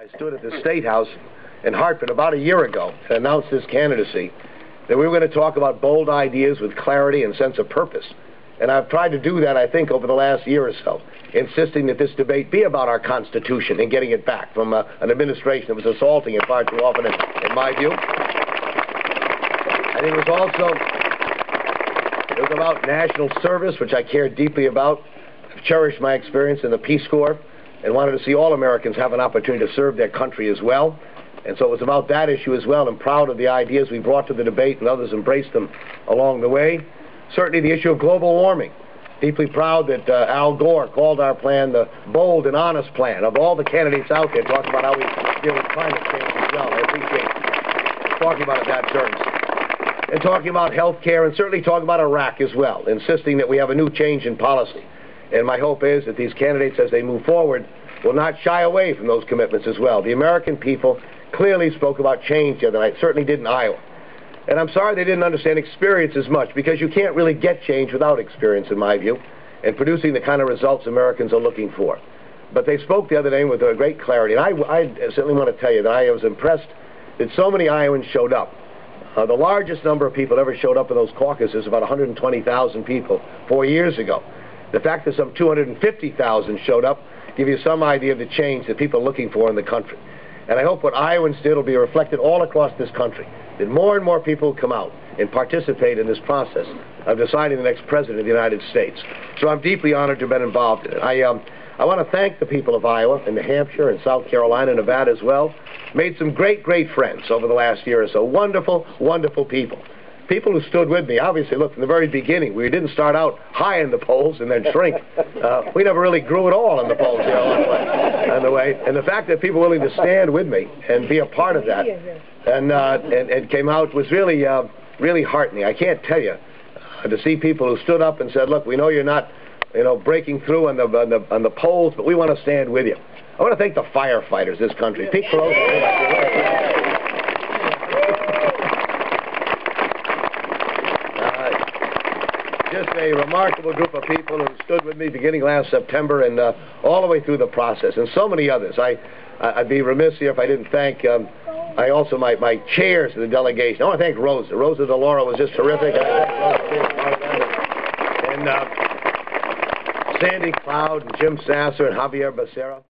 I stood at the State House in Hartford about a year ago and announced this candidacy, that we were going to talk about bold ideas with clarity and sense of purpose. And I've tried to do that, I think, over the last year or so, insisting that this debate be about our Constitution and getting it back from an administration that was assaulting it far too often, in my view. I think it was about national service, which I care deeply about. I've cherished my experience in the Peace Corps and wanted to see all Americans have an opportunity to serve their country as well. And so it was about that issue as well. I'm proud of the ideas we brought to the debate, and others embraced them along the way. Certainly the issue of global warming. Deeply proud that Al Gore called our plan the bold and honest plan. Of all the candidates out there, talking about how we deal with climate change as well. I appreciate talking about it in that terms. And talking about health care, and certainly talking about Iraq as well, insisting that we have a new change in policy. And my hope is that these candidates, as they move forward, will not shy away from those commitments as well. The American people clearly spoke about change the other night, certainly did in Iowa. And I'm sorry they didn't understand experience as much, because you can't really get change without experience, in my view, and producing the kind of results Americans are looking for. But they spoke the other day with great clarity. And I certainly want to tell you that I was impressed that so many Iowans showed up. The largest number of people ever showed up in those caucuses, about 120,000 people 4 years ago. The fact that some 250,000 showed up give you some idea of the change that people are looking for in the country. And I hope what Iowans did will be reflected all across this country, that more and more people will come out and participate in this process of deciding the next president of the United States. So I'm deeply honored to have been involved in it. I want to thank the people of Iowa and New Hampshire and South Carolina and Nevada as well. Made some great, great friends over the last year or so. Wonderful, wonderful people. People who stood with me. Obviously, look, from the very beginning, we didn't start out high in the polls and then shrink. We never really grew at all in the polls here on the way. And the fact that people were willing to stand with me and be a part of that and came out was really, really heartening. I can't tell you, to see people who stood up and said, look, we know you're not, breaking through on the polls, but we want to stand with you. I want to thank the firefighters of this country. Pete Pelosi. Just a remarkable group of people who stood with me beginning last September and all the way through the process, and so many others. I'd be remiss here if I didn't thank my chairs of the delegation. I want to thank Rosa. Rosa DeLauro was just terrific. And Sandy Cloud and Jim Sasser and Javier Becerra.